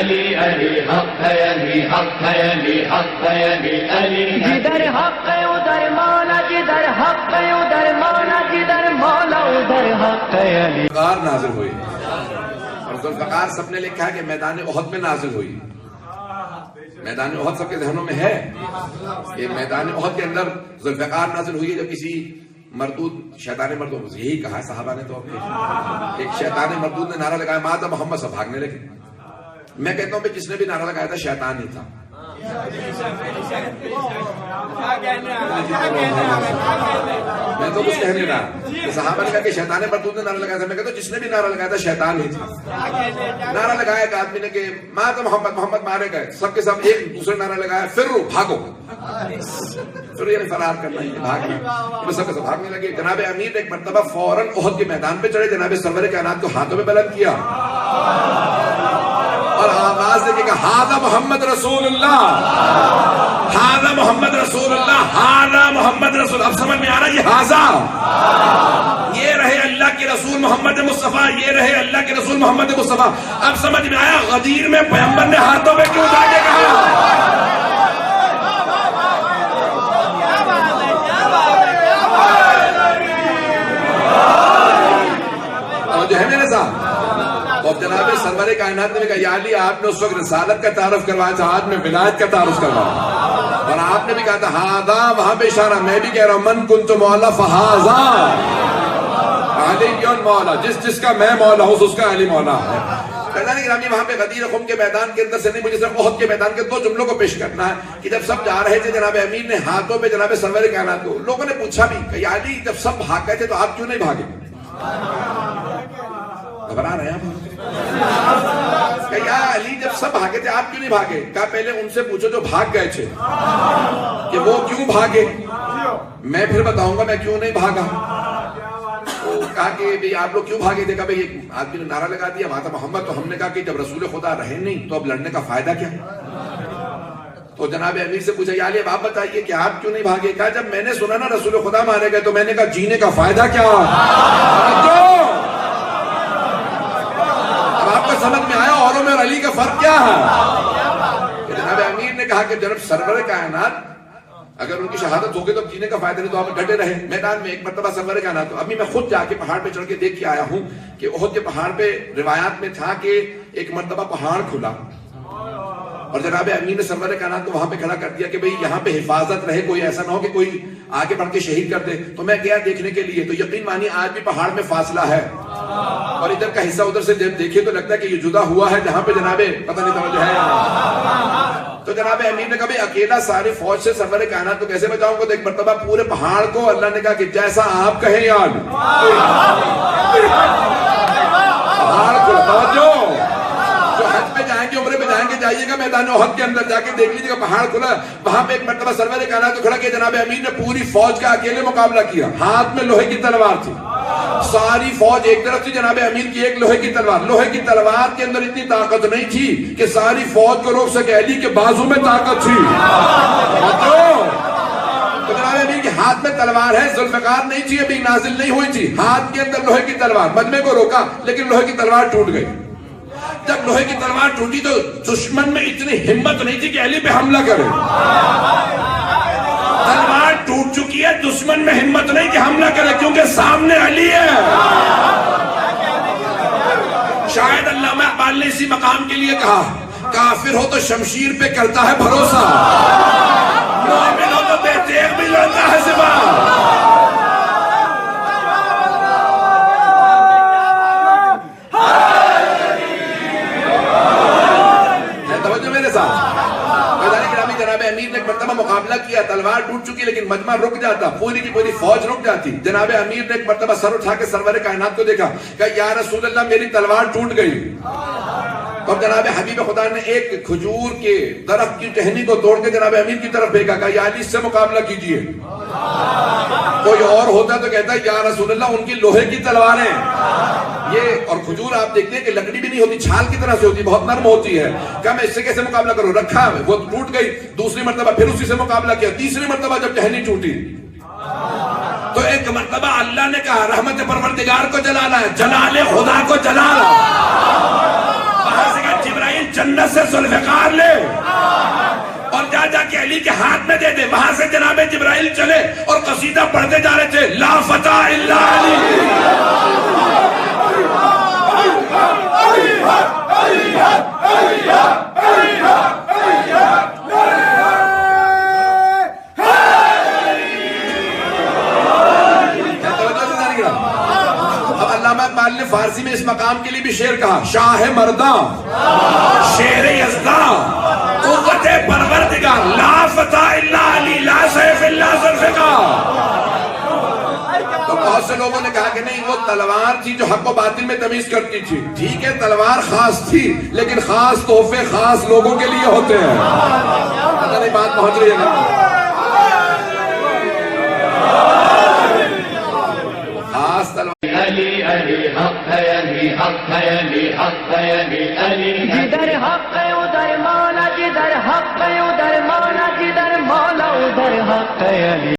علی علی حق ہے علی حق ہے علی حق ہے علی علی جدھر حق ہے ادھر مولا جدھر حق ہے ادھر مولا جدھر مولا ادھر حق ہے علی ذوالفقار نازل ہوئی اور ذوالفقار سب نے لکھا ہے کہ میدان احد میں نازل ہوئی. میدان احد سب کے ذہنوں میں ہے کہ میدان احد کے اندر ذوالفقار نازل ہوئی ہے جب کسی مردود شیطان مردود یہی کہا ہے صحابہ نے تو ایک شیطان مردود نے نعرہ لگایا مات محمد سب بھاگنے لگے. میں کہتا ہوں کہ جس نے بھی نعرہ لگایا تھا شیطان ہی تھا. میں تو کچھ کہنے رہا صحابہ نے کہا کہ شیطان مردود نے نعرہ لگایا تھا. میں کہتا ہوں جس نے بھی نعرہ لگایا تھا شیطان ہی تھا. نعرہ لگایا ایک آدمی نے کہ مات محمد محمد مارے گئے سب کے سب ایک دوسرے نعرہ لگایا فرو بھاگو پھر یعنی فرار کرنا ہے بھاگنا. سب کے سب بھاگنے لگے. جناب امیر نے ایک مرتبہ فوراً احد کے میدان پہ چڑھے. جناب سرور کائنات کو ہاتھوں میں بلند کیا اور آواز دے کے کہا ہذا محمد رسول اللہ ہذا محمد رسول اللہ ہذا محمد رسول. اب سمجھ میں آ رہا ہے یہ ہذا یہ رہے اللہ کے رسول محمد مصطفیٰ یہ رہے اللہ کے رسول محمد مصطفیٰ. اب سمجھ میں آیا غدیر میں پیغمبر نے ہاتھوں میں کیوں اٹھا کے کہا. اور جو ہے میرے ساتھ اور جناب سرور کائنات نے کہا یا علی آپ نے اس وقت رسالت کا تعارف کروایا تھا آج میں ولایت کا تعارف کروایا اور آپ نے بھی کہا تھا ہاذا وہاں پہ اشارہ میں بھی کہہ رہا ہوں من کنت مولا فہذا علی کیون مولا جس کا میں مولا ہوں اس کا علی مولا ہے. گرامی وہاں پہ غدیر خم کے میدان کے اندر سے نہیں مجھے صرف احد کے میدان کے دو جملوں کو پیش کرنا ہے کہ جب سب جا رہے تھے جناب امیر نے ہاتھوں پہ جناب سرور کائنات کو لوگوں نے پوچھا بھی کہ یا علی جب سب بھاگ گئے تھے تو آپ کیوں نہیں بھاگے. گھبرا رہے ہیں کہ یا علی جب سب بھاگے تھے آپ کیوں نہیں بھاگے. کہا پہلے ان سے پوچھو جو بھاگ گئے تھے کہ وہ کیوں بھاگے میں پھر بتاؤں گا میں کیوں نہیں بھاگا. کہا کہ آپ لوگ کیوں بھاگے تھے. کہا بھئی ایک آدمی نے نعرہ لگا دیا ماتا محمد تو ہم نے کہا کہ جب رسول خدا رہے نہیں تو اب لڑنے کا فائدہ کیا. تو جناب امیر سے پوچھا یا علی اب آپ بتائیے کہ آپ کیوں نہیں بھاگے. کہا جب میں نے سنا نا رسول خدا مارے گئے تو میں نے کہا جینے کا فائدہ کیا. اب آپ کو سمجھ میں آیا اوروں میں اور علی کا فرق کیا ہے. جناب امیر نے کہا کہ جناب سرور کائنات اگر ان کی شہادت ہوگی تو اب جینے کا فائدہ نہیں تو آپ ڈٹے رہے. میدان میں ایک مرتبہ سرور کائنات تو ابھی میں خود جا کے پہاڑ پہ چڑھ کے دیکھ کے آیا ہوں کہ احد کے پہاڑ پہ روایات میں تھا کہ ایک مرتبہ پہاڑ کھلا اور جناب امیر نے سرور کائنات کو وہاں پہ کھڑا کر دیا کہ بھئی یہاں پہ حفاظت رہے کوئی ایسا نہ ہو کہ کوئی آگے بڑھ کے شہید کر دے. تو میں گیا دیکھنے کے لیے تو یقین مانی آج بھی پہاڑ میں فاصلہ ہے اور ادھر کا حصہ ادھر سے جب دیکھے تو لگتا ہے کہ یہ جدا ہوا ہے جہاں پہ جناب پتہ نہیں توجہ ہے. تو جناب امیر نے کہا بھئی اکیلا ساری فوج سے سرور کائنات کو کیسے بچاؤں گا. تو ایک مرتبہ پورے پہاڑ کو اللہ نے کہا کہ جیسا آپ کہیں یاد پہاڑ کو توجہ جو حج پہ جائیں گے عمرے پہ جائیں گے جائیے گا میدان احد کے اندر جا کے دیکھ لیجیے گا پہاڑ کھلا وہاں پہ ایک مرتبہ سرور کائنات کو کھڑا کیا. جناب امیر نے پوری فوج کا اکیلے مقابلہ کیا. ہاتھ میں لوہے کی تلوار تھی ساری فوج ایک طرف تھی جناب امیر کی ایک لوہے کی تلوار. لوہے کی تلوار کے اندر اتنی طاقت نہیں تھی کہ ساری فوج کو روک سکے. علی کے بازو میں طاقت تھی. تو جناب امیر کے ہاتھ میں تلوار ہے. ذوالفقار نہیں تھی ابھی نازل نہیں ہوئی تھی. ہاتھ کے اندر لوہے کی تلوار مجمع کو روکا لیکن لوہے کی تلوار ٹوٹ گئی. جب لوہے کی تلوار ٹوٹی تو دشمن میں اتنی ہمت نہیں تھی کہ علی پہ حملہ کرے. تلوار ٹوٹ چکی ہے دشمن میں ہمت نہیں کہ حملہ کرے کیونکہ سامنے علی ہے. شاید علامہ اقبال نے اسی مقام کے لیے کہا کافر ہو تو شمشیر پہ کرتا ہے بھروسہ مومن ہو تو بے تیغ بھی لڑتا ہے سپاہ. جناب امیر نے ایک مرتبہ مقابلہ کیا تلوار ٹوٹ چکی لیکن مجمع رک جاتا پوری کی پوری فوج رک جاتی. جناب امیر نے ایک مرتبہ سر اٹھا کے سرور کائنات کو دیکھا کہ یا رسول اللہ میری تلوار ٹوٹ گئی. اور جناب حبیب خدا نے ایک کھجور کے درخت کی ٹہنی کو توڑ کے جناب امیر کی طرف پھینکا کہ یا علی اس سے مقابلہ کیجئے. کوئی اور ہوتا تو کہتا یا رسول اللہ ان کی لوہے کی تلواریں یہ. اور کھجور آپ دیکھتے ہیں کہ لکڑی بھی نہیں ہوتی چھال کی طرح سے ہوتی بہت نرم ہوتی ہے. کہا میں اس سے کیسے مقابلہ کروں. رکھا وہ ٹوٹ گئی. دوسری مرتبہ پھر اسی سے مقابلہ کیا. تیسری مرتبہ جب ٹہنی ٹوٹی تو ایک مرتبہ اللہ نے کہا رحمت پروردگار کو جلانا ہے جلال خدا کو جلانا. وہاں سے کہا جبرائیل جنت سے ذوالفقار لے اور جا جا کے علی کے ہاتھ میں دے دے. وہاں سے جناب جبرائیل چلے اور قصیدہ پڑھتے جا رہے تھے, لا فتح الا علی. اب علامہ اقبال نے فارسی میں اس مقام کے لیے بھی شعر کہا, شاہ مرداں شیر یزداں قوت پروردگار, لا فتح الا علی لا سیف الا ذوالفقار. تو بہت سے لوگوں نے کہا کہ نہیں وہ تلوار تھی جو حق و باطل میں تمیز کرتی تھی. ٹھیک ہے تلوار خاص تھی, لیکن خاص تحفے خاص لوگوں کے لیے ہوتے ہیں. پتہ نہیں بات پہنچ رہی ہے نا. خاص تلوار علی علی حق ہے, علی حق ہے, علی حق ہے, علی علی. جدھر حق ہے ادھر مولا, جدھر حق ہے ادھر مولا, جدھر مولا ادھر حق ہے علی.